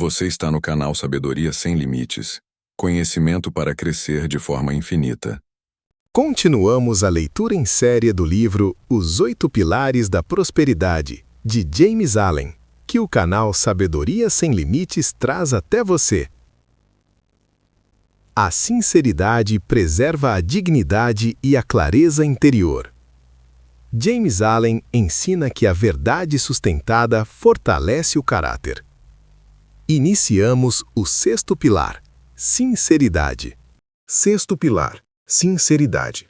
Você está no canal Sabedoria Sem Limites. Conhecimento para crescer de forma infinita. Continuamos a leitura em série do livro Os 8 Pilares da Prosperidade, de James Allen, que o canal Sabedoria Sem Limites traz até você. A sinceridade preserva a dignidade e a clareza interior. James Allen ensina que a verdade sustentada fortalece o caráter. Iniciamos o 6º pilar, sinceridade. 6º pilar, sinceridade.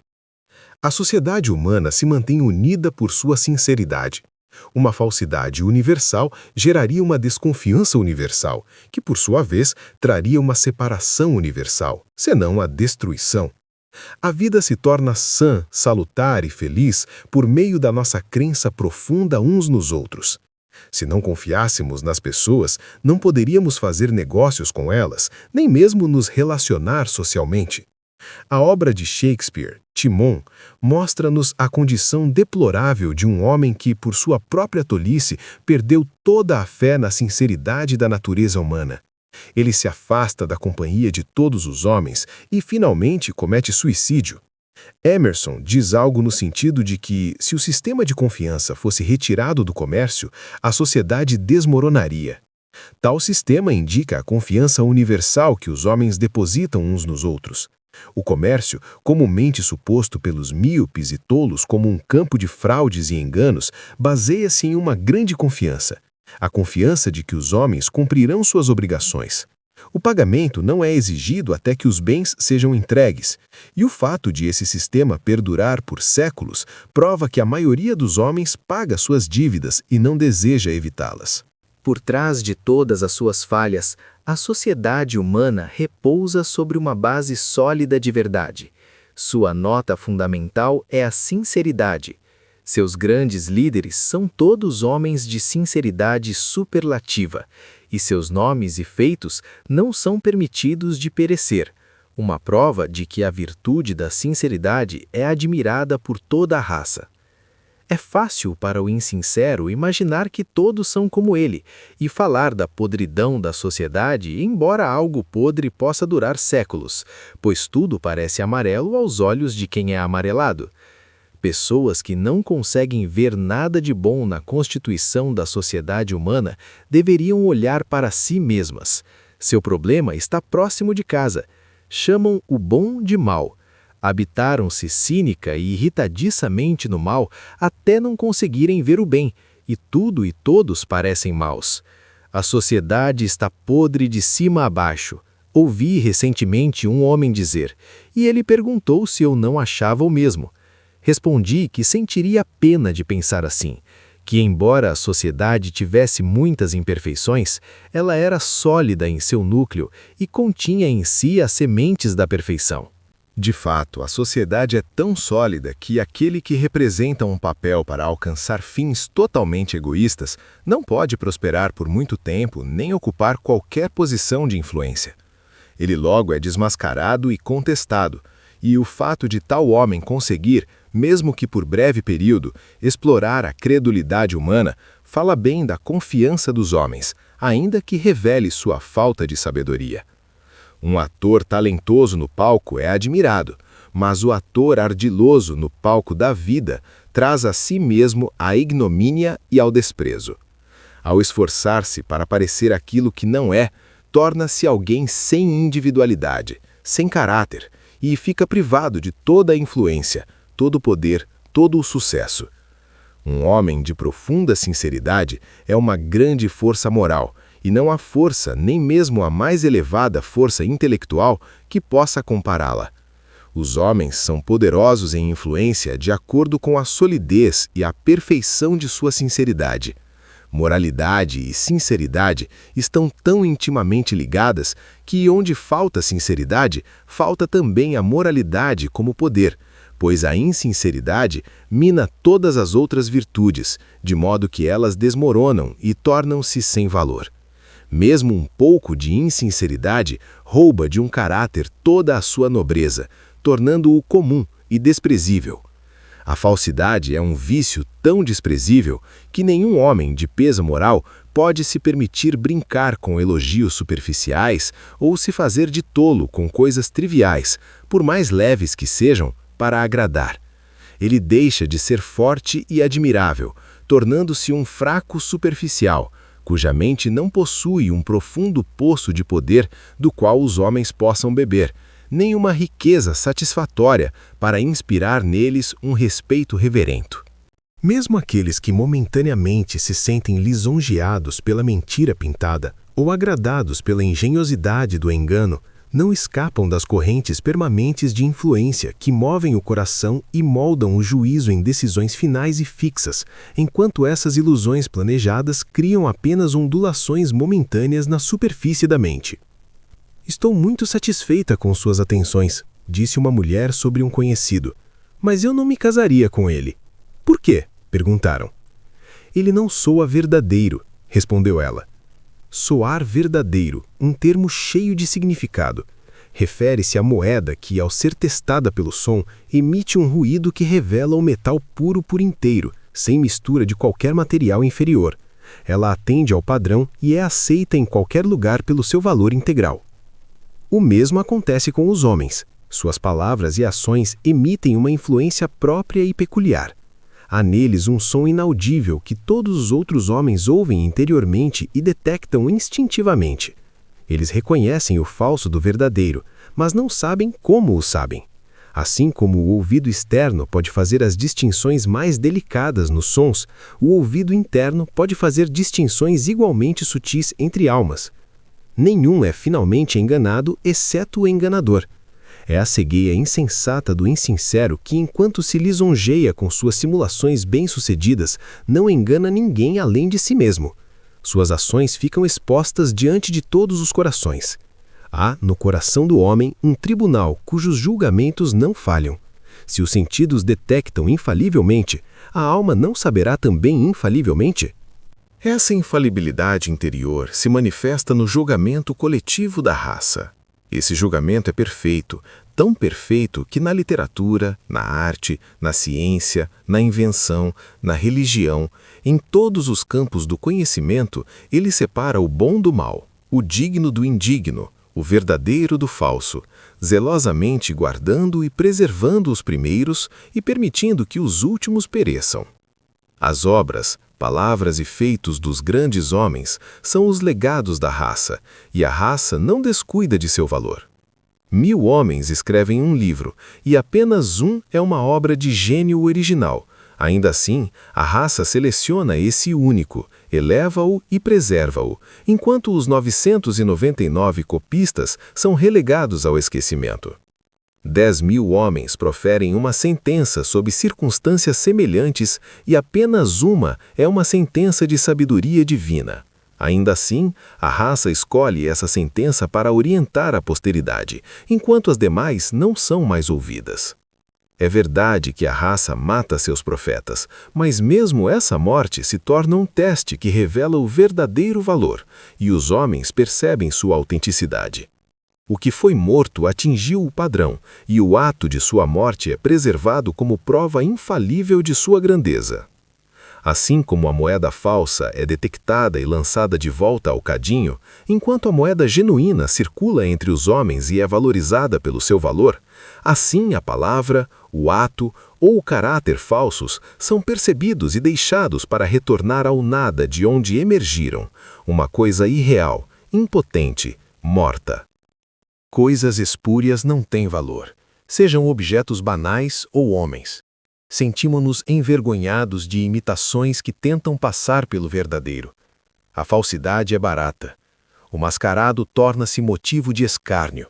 A sociedade humana se mantém unida por sua sinceridade. Uma falsidade universal geraria uma desconfiança universal, que por sua vez traria uma separação universal, senão a destruição. A vida se torna sã, salutar e feliz por meio da nossa crença profunda uns nos outros. Se não confiássemos nas pessoas, não poderíamos fazer negócios com elas, nem mesmo nos relacionar socialmente. A obra de Shakespeare, Timon, mostra-nos a condição deplorável de um homem que, por sua própria tolice, perdeu toda a fé na sinceridade da natureza humana. Ele se afasta da companhia de todos os homens e, finalmente, comete suicídio. Emerson diz algo no sentido de que, se o sistema de confiança fosse retirado do comércio, a sociedade desmoronaria. Tal sistema indica a confiança universal que os homens depositam uns nos outros. O comércio, comumente suposto pelos míopes e tolos como um campo de fraudes e enganos, baseia-se em uma grande confiança. A confiança de que os homens cumprirão suas obrigações. O pagamento não é exigido até que os bens sejam entregues, e o fato de esse sistema perdurar por séculos prova que a maioria dos homens paga suas dívidas e não deseja evitá-las. Por trás de todas as suas falhas, a sociedade humana repousa sobre uma base sólida de verdade. Sua nota fundamental é a sinceridade. Seus grandes líderes são todos homens de sinceridade superlativa, e seus nomes e feitos não são permitidos de perecer, uma prova de que a virtude da sinceridade é admirada por toda a raça. É fácil para o insincero imaginar que todos são como ele e falar da podridão da sociedade, embora algo podre possa durar séculos, pois tudo parece amarelo aos olhos de quem é amarelado. Pessoas que não conseguem ver nada de bom na constituição da sociedade humana deveriam olhar para si mesmas. Seu problema está próximo de casa. Chamam o bom de mal. Habitaram-se cínica e irritadiçamente no mal até não conseguirem ver o bem, e tudo e todos parecem maus. A sociedade está podre de cima a baixo. Ouvi recentemente um homem dizer, e ele perguntou se eu não achava o mesmo. Respondi que sentiria pena de pensar assim, que embora a sociedade tivesse muitas imperfeições, ela era sólida em seu núcleo e continha em si as sementes da perfeição. De fato, a sociedade é tão sólida que aquele que representa um papel para alcançar fins totalmente egoístas não pode prosperar por muito tempo nem ocupar qualquer posição de influência. Ele logo é desmascarado e contestado, e o fato de tal homem conseguir, mesmo que por breve período, explorar a credulidade humana, fala bem da confiança dos homens, ainda que revele sua falta de sabedoria. Um ator talentoso no palco é admirado, mas o ator ardiloso no palco da vida traz a si mesmo a ignomínia e ao desprezo. Ao esforçar-se para parecer aquilo que não é, torna-se alguém sem individualidade, sem caráter, e fica privado de toda a influência, todo o poder, todo o sucesso. Um homem de profunda sinceridade é uma grande força moral, e não há força, nem mesmo a mais elevada força intelectual, que possa compará-la. Os homens são poderosos em influência de acordo com a solidez e a perfeição de sua sinceridade. Moralidade e sinceridade estão tão intimamente ligadas que onde falta sinceridade, falta também a moralidade como poder, pois a insinceridade mina todas as outras virtudes, de modo que elas desmoronam e tornam-se sem valor. Mesmo um pouco de insinceridade rouba de um caráter toda a sua nobreza, tornando-o comum e desprezível. A falsidade é um vício tão desprezível que nenhum homem de peso moral pode se permitir brincar com elogios superficiais ou se fazer de tolo com coisas triviais, por mais leves que sejam, para agradar. Ele deixa de ser forte e admirável, tornando-se um fraco superficial, cuja mente não possui um profundo poço de poder do qual os homens possam beber, nem uma riqueza satisfatória para inspirar neles um respeito reverento. Mesmo aqueles que momentaneamente se sentem lisonjeados pela mentira pintada ou agradados pela engenhosidade do engano, não escapam das correntes permanentes de influência que movem o coração e moldam o juízo em decisões finais e fixas, enquanto essas ilusões planejadas criam apenas ondulações momentâneas na superfície da mente. "Estou muito satisfeita com suas atenções", disse uma mulher sobre um conhecido, "mas eu não me casaria com ele." "Por quê?" perguntaram. "Ele não soa verdadeiro", respondeu ela. Soar verdadeiro, um termo cheio de significado. Refere-se à moeda que, ao ser testada pelo som, emite um ruído que revela o metal puro por inteiro, sem mistura de qualquer material inferior. Ela atende ao padrão e é aceita em qualquer lugar pelo seu valor integral. O mesmo acontece com os homens. Suas palavras e ações emitem uma influência própria e peculiar. Há neles um som inaudível que todos os outros homens ouvem interiormente e detectam instintivamente. Eles reconhecem o falso do verdadeiro, mas não sabem como o sabem. Assim como o ouvido externo pode fazer as distinções mais delicadas nos sons, o ouvido interno pode fazer distinções igualmente sutis entre almas. Nenhum é finalmente enganado, exceto o enganador. É a cegueira insensata do insincero que, enquanto se lisonjeia com suas simulações bem-sucedidas, não engana ninguém além de si mesmo. Suas ações ficam expostas diante de todos os corações. Há, no coração do homem, um tribunal cujos julgamentos não falham. Se os sentidos detectam infalivelmente, a alma não saberá também infalivelmente? Essa infalibilidade interior se manifesta no julgamento coletivo da raça. Esse julgamento é perfeito, tão perfeito que na literatura, na arte, na ciência, na invenção, na religião, em todos os campos do conhecimento, ele separa o bom do mal, o digno do indigno, o verdadeiro do falso, zelosamente guardando e preservando os primeiros e permitindo que os últimos pereçam. As obras, palavras e feitos dos grandes homens são os legados da raça, e a raça não descuida de seu valor. 1000 homens escrevem um livro, e apenas um é uma obra de gênio original. Ainda assim, a raça seleciona esse único, eleva-o e preserva-o, enquanto os 999 copistas são relegados ao esquecimento. 10.000 homens proferem uma sentença sob circunstâncias semelhantes e apenas uma é uma sentença de sabedoria divina. Ainda assim, a raça escolhe essa sentença para orientar a posteridade, enquanto as demais não são mais ouvidas. É verdade que a raça mata seus profetas, mas mesmo essa morte se torna um teste que revela o verdadeiro valor, e os homens percebem sua autenticidade. O que foi morto atingiu o padrão, e o ato de sua morte é preservado como prova infalível de sua grandeza. Assim como a moeda falsa é detectada e lançada de volta ao cadinho, enquanto a moeda genuína circula entre os homens e é valorizada pelo seu valor, assim a palavra, o ato ou o caráter falsos são percebidos e deixados para retornar ao nada de onde emergiram, uma coisa irreal, impotente, morta. Coisas espúrias não têm valor, sejam objetos banais ou homens. Sentimos-nos envergonhados de imitações que tentam passar pelo verdadeiro. A falsidade é barata. O mascarado torna-se motivo de escárnio.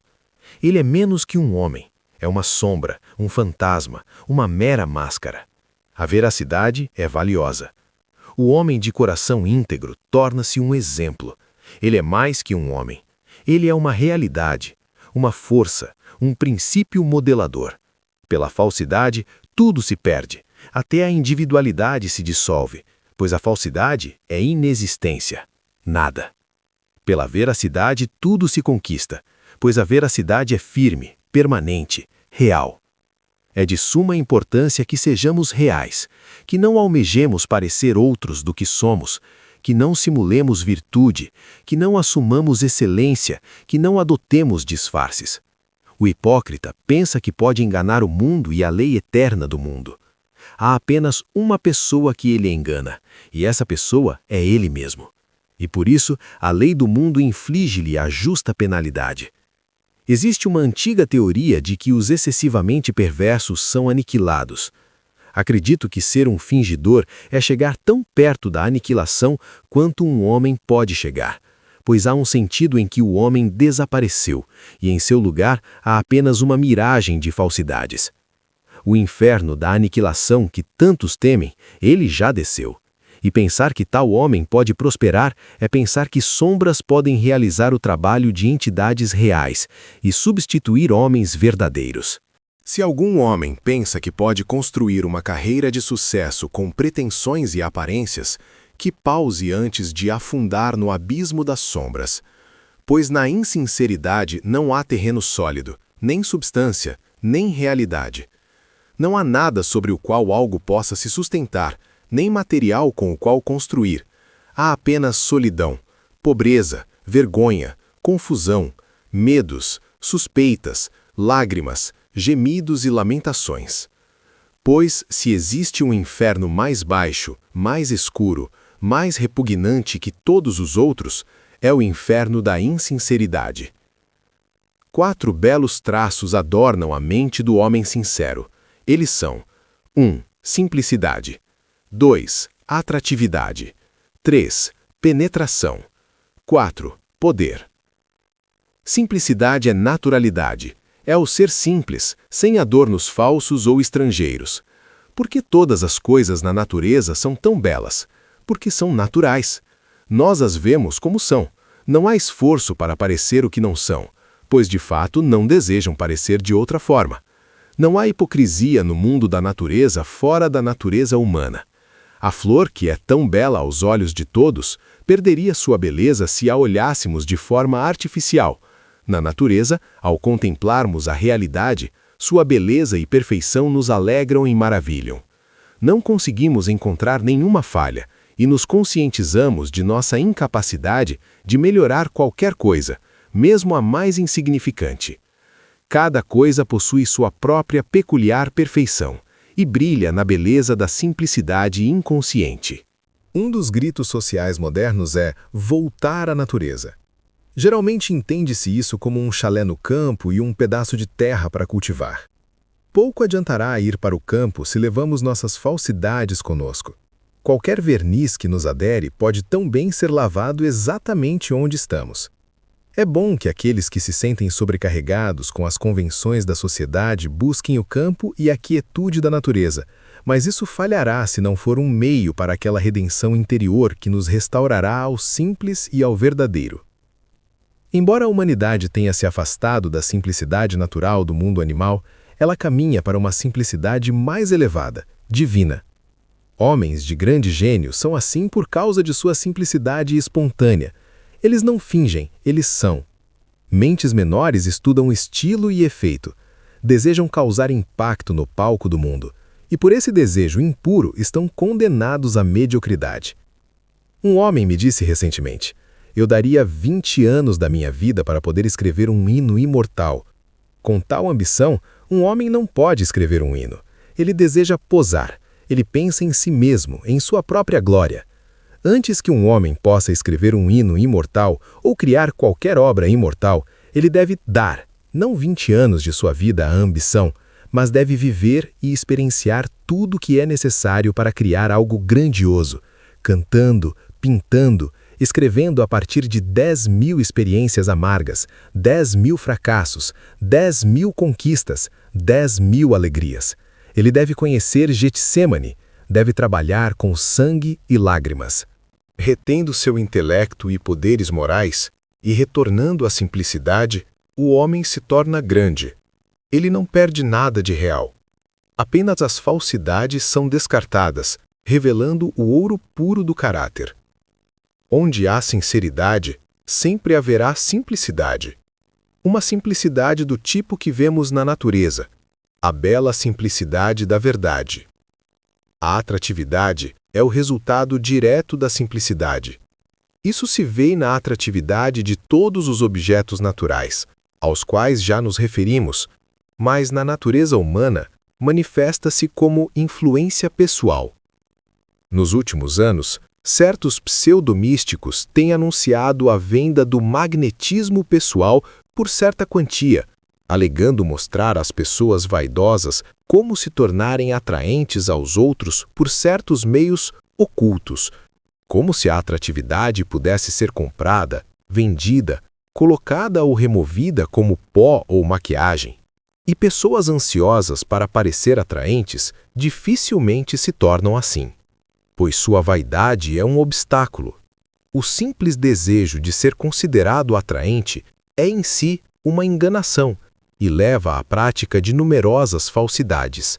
Ele é menos que um homem. É uma sombra, um fantasma, uma mera máscara. A veracidade é valiosa. O homem de coração íntegro torna-se um exemplo. Ele é mais que um homem. Ele é uma realidade, uma força, um princípio modelador. Pela falsidade, tudo se perde, até a individualidade se dissolve, pois a falsidade é inexistência, nada. Pela veracidade, tudo se conquista, pois a veracidade é firme, permanente, real. É de suma importância que sejamos reais, que não almejemos parecer outros do que somos, que não simulemos virtude, que não assumamos excelência, que não adotemos disfarces. O hipócrita pensa que pode enganar o mundo e a lei eterna do mundo. Há apenas uma pessoa que ele engana, e essa pessoa é ele mesmo. E por isso, a lei do mundo inflige-lhe a justa penalidade. Existe uma antiga teoria de que os excessivamente perversos são aniquilados. Acredito que ser um fingidor é chegar tão perto da aniquilação quanto um homem pode chegar, pois há um sentido em que o homem desapareceu, e em seu lugar há apenas uma miragem de falsidades. O inferno da aniquilação que tantos temem, ele já desceu. E pensar que tal homem pode prosperar é pensar que sombras podem realizar o trabalho de entidades reais e substituir homens verdadeiros. Se algum homem pensa que pode construir uma carreira de sucesso com pretensões e aparências, que pause antes de afundar no abismo das sombras. Pois na insinceridade não há terreno sólido, nem substância, nem realidade. Não há nada sobre o qual algo possa se sustentar, nem material com o qual construir. Há apenas solidão, pobreza, vergonha, confusão, medos, suspeitas, lágrimas, gemidos e lamentações. Pois, se existe um inferno mais baixo, mais escuro, mais repugnante que todos os outros, é o inferno da insinceridade. 4 belos traços adornam a mente do homem sincero. Eles são: 1. Simplicidade. 2. Atratividade. 3. Penetração. 4. Poder. Simplicidade é naturalidade. É o ser simples, sem adornos falsos ou estrangeiros. Por que todas as coisas na natureza são tão belas? Porque são naturais. Nós as vemos como são. Não há esforço para parecer o que não são, pois de fato não desejam parecer de outra forma. Não há hipocrisia no mundo da natureza fora da natureza humana. A flor, que é tão bela aos olhos de todos, perderia sua beleza se a olhássemos de forma artificial. Na natureza, ao contemplarmos a realidade, sua beleza e perfeição nos alegram e maravilham. Não conseguimos encontrar nenhuma falha e nos conscientizamos de nossa incapacidade de melhorar qualquer coisa, mesmo a mais insignificante. Cada coisa possui sua própria peculiar perfeição e brilha na beleza da simplicidade inconsciente. Um dos gritos sociais modernos é voltar à natureza. Geralmente entende-se isso como um chalé no campo e um pedaço de terra para cultivar. Pouco adiantará ir para o campo se levamos nossas falsidades conosco. Qualquer verniz que nos adere pode tão bem ser lavado exatamente onde estamos. É bom que aqueles que se sentem sobrecarregados com as convenções da sociedade busquem o campo e a quietude da natureza, mas isso falhará se não for um meio para aquela redenção interior que nos restaurará ao simples e ao verdadeiro. Embora a humanidade tenha se afastado da simplicidade natural do mundo animal, ela caminha para uma simplicidade mais elevada, divina. Homens de grande gênio são assim por causa de sua simplicidade espontânea. Eles não fingem, eles são. Mentes menores estudam estilo e efeito. Desejam causar impacto no palco do mundo. E por esse desejo impuro estão condenados à mediocridade. Um homem me disse recentemente: eu daria 20 anos da minha vida para poder escrever um hino imortal. Com tal ambição, um homem não pode escrever um hino. Ele deseja posar. Ele pensa em si mesmo, em sua própria glória. Antes que um homem possa escrever um hino imortal ou criar qualquer obra imortal, ele deve dar, não 20 anos de sua vida à ambição, mas deve viver e experienciar tudo o que é necessário para criar algo grandioso, cantando, pintando, escrevendo a partir de 10.000 experiências amargas, 10.000 fracassos, 10.000 conquistas, 10.000 alegrias. Ele deve conhecer Getsêmani, deve trabalhar com sangue e lágrimas. Retendo seu intelecto e poderes morais, e retornando à simplicidade, o homem se torna grande. Ele não perde nada de real. Apenas as falsidades são descartadas, revelando o ouro puro do caráter. Onde há sinceridade, sempre haverá simplicidade. Uma simplicidade do tipo que vemos na natureza. A bela simplicidade da verdade. A atratividade é o resultado direto da simplicidade. Isso se vê na atratividade de todos os objetos naturais, aos quais já nos referimos, mas na natureza humana manifesta-se como influência pessoal. Nos últimos anos, certos pseudomísticos têm anunciado a venda do magnetismo pessoal por certa quantia, alegando mostrar às pessoas vaidosas como se tornarem atraentes aos outros por certos meios ocultos, como se a atratividade pudesse ser comprada, vendida, colocada ou removida como pó ou maquiagem. E pessoas ansiosas para parecer atraentes dificilmente se tornam assim, pois sua vaidade é um obstáculo. O simples desejo de ser considerado atraente é em si uma enganação e leva à prática de numerosas falsidades.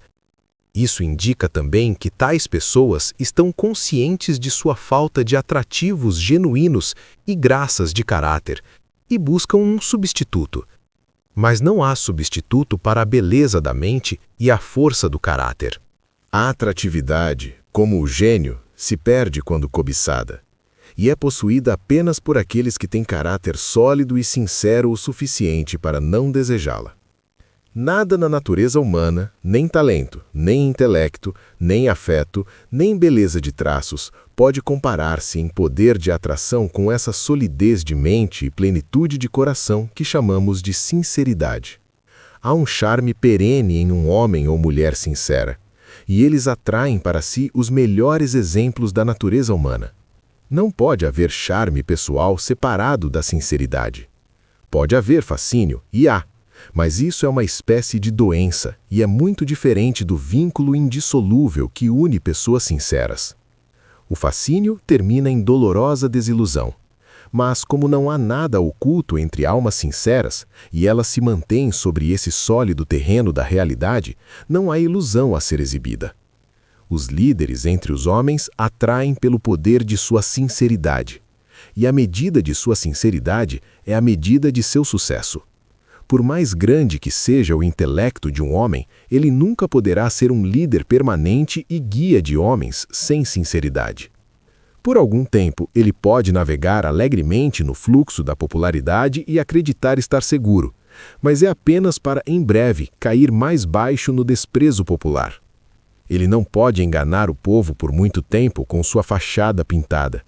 Isso indica também que tais pessoas estão conscientes de sua falta de atrativos genuínos e graças de caráter e buscam um substituto. Mas não há substituto para a beleza da mente e a força do caráter. A atratividade, como o gênio, se perde quando cobiçada, e é possuída apenas por aqueles que têm caráter sólido e sincero o suficiente para não desejá-la. Nada na natureza humana, nem talento, nem intelecto, nem afeto, nem beleza de traços, pode comparar-se em poder de atração com essa solidez de mente e plenitude de coração que chamamos de sinceridade. Há um charme perene em um homem ou mulher sincera, e eles atraem para si os melhores exemplos da natureza humana. Não pode haver charme pessoal separado da sinceridade. Pode haver fascínio, e há, mas isso é uma espécie de doença e é muito diferente do vínculo indissolúvel que une pessoas sinceras. O fascínio termina em dolorosa desilusão, mas como não há nada oculto entre almas sinceras e elas se mantêm sobre esse sólido terreno da realidade, não há ilusão a ser exibida. Os líderes entre os homens atraem pelo poder de sua sinceridade, e a medida de sua sinceridade é a medida de seu sucesso. Por mais grande que seja o intelecto de um homem, ele nunca poderá ser um líder permanente e guia de homens sem sinceridade. Por algum tempo, ele pode navegar alegremente no fluxo da popularidade e acreditar estar seguro, mas é apenas para, em breve, cair mais baixo no desprezo popular. Ele não pode enganar o povo por muito tempo com sua fachada pintada.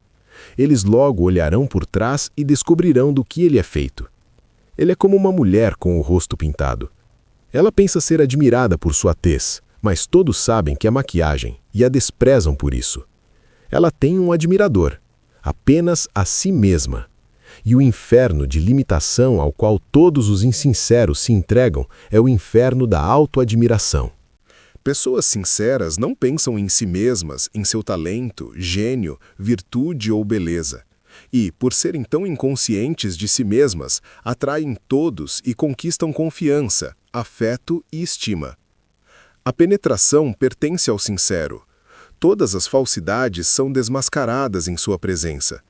Eles logo olharão por trás e descobrirão do que ele é feito. Ele é como uma mulher com o rosto pintado. Ela pensa ser admirada por sua tez, mas todos sabem que é maquiagem e a desprezam por isso. Ela tem um admirador, apenas a si mesma. E o inferno de limitação ao qual todos os insinceros se entregam é o inferno da autoadmiração. Pessoas sinceras não pensam em si mesmas, em seu talento, gênio, virtude ou beleza. E, por serem tão inconscientes de si mesmas, atraem todos e conquistam confiança, afeto e estima. A penetração pertence ao sincero. Todas as falsidades são desmascaradas em sua presença.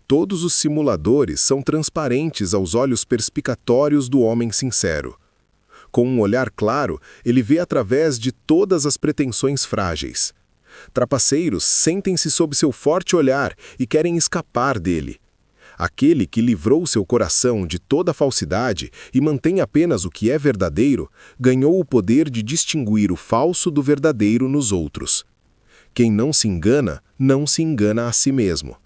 Todos os simuladores são transparentes aos olhos perspicatórios do homem sincero. Com um olhar claro, ele vê através de todas as pretensões frágeis. Trapaceiros sentem-se sob seu forte olhar e querem escapar dele. Aquele que livrou seu coração de toda falsidade e mantém apenas o que é verdadeiro, ganhou o poder de distinguir o falso do verdadeiro nos outros. Quem não se engana a si mesmo.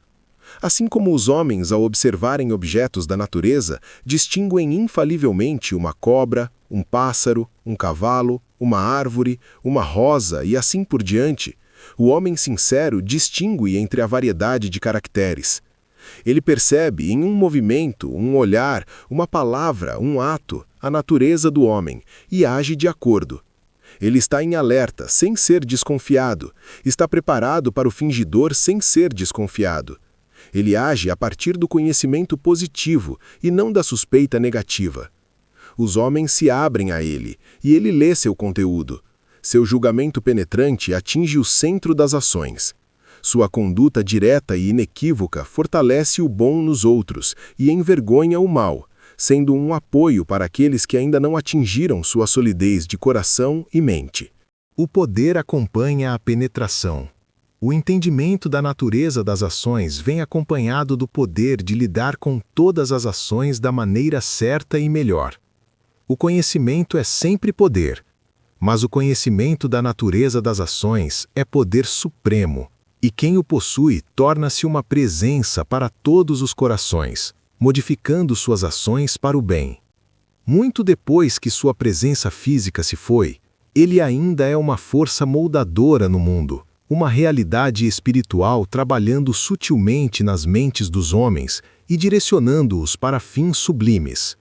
Assim como os homens, ao observarem objetos da natureza, distinguem infalivelmente uma cobra, um pássaro, um cavalo, uma árvore, uma rosa e assim por diante, o homem sincero distingue entre a variedade de caracteres. Ele percebe em um movimento, um olhar, uma palavra, um ato, a natureza do homem e age de acordo. Ele está em alerta, sem ser desconfiado. Está preparado para o fingidor sem ser desconfiado. Ele age a partir do conhecimento positivo e não da suspeita negativa. Os homens se abrem a ele, e ele lê seu conteúdo. Seu julgamento penetrante atinge o centro das ações. Sua conduta direta e inequívoca fortalece o bom nos outros e envergonha o mal, sendo um apoio para aqueles que ainda não atingiram sua solidez de coração e mente. O poder acompanha a penetração. O entendimento da natureza das ações vem acompanhado do poder de lidar com todas as ações da maneira certa e melhor. O conhecimento é sempre poder, mas o conhecimento da natureza das ações é poder supremo, e quem o possui torna-se uma presença para todos os corações, modificando suas ações para o bem. Muito depois que sua presença física se foi, ele ainda é uma força moldadora no mundo, uma realidade espiritual trabalhando sutilmente nas mentes dos homens e direcionando-os para fins sublimes.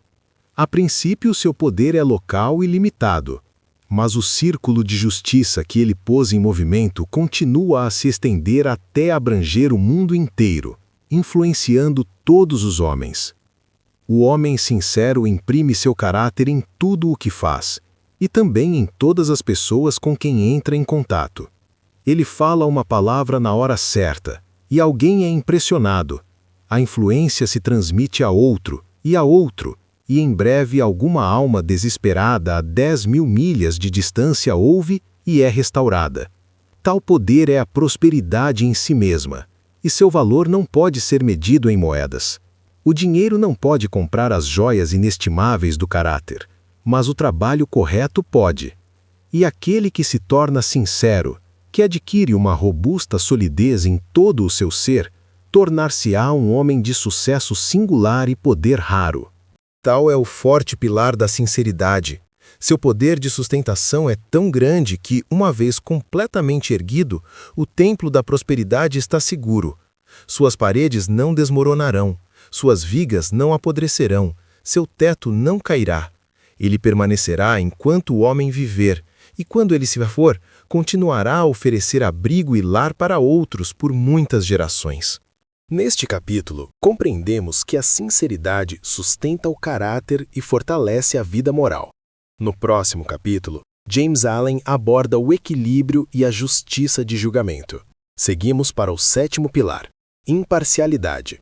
A princípio, seu poder é local e limitado, mas o círculo de justiça que ele pôs em movimento continua a se estender até abranger o mundo inteiro, influenciando todos os homens. O homem sincero imprime seu caráter em tudo o que faz, e também em todas as pessoas com quem entra em contato. Ele fala uma palavra na hora certa, e alguém é impressionado. A influência se transmite a outro, e em breve alguma alma desesperada a 10.000 milhas de distância ouve e é restaurada. Tal poder é a prosperidade em si mesma, e seu valor não pode ser medido em moedas. O dinheiro não pode comprar as joias inestimáveis do caráter, mas o trabalho correto pode. E aquele que se torna sincero, que adquire uma robusta solidez em todo o seu ser, tornar-se-á um homem de sucesso singular e poder raro. Tal é o forte pilar da sinceridade. Seu poder de sustentação é tão grande que, uma vez completamente erguido, o templo da prosperidade está seguro. Suas paredes não desmoronarão, suas vigas não apodrecerão, seu teto não cairá. Ele permanecerá enquanto o homem viver, e quando ele se for, continuará a oferecer abrigo e lar para outros por muitas gerações. Neste capítulo, compreendemos que a sinceridade sustenta o caráter e fortalece a vida moral. No próximo capítulo, James Allen aborda o equilíbrio e a justiça de julgamento. Seguimos para o 7º pilar, imparcialidade.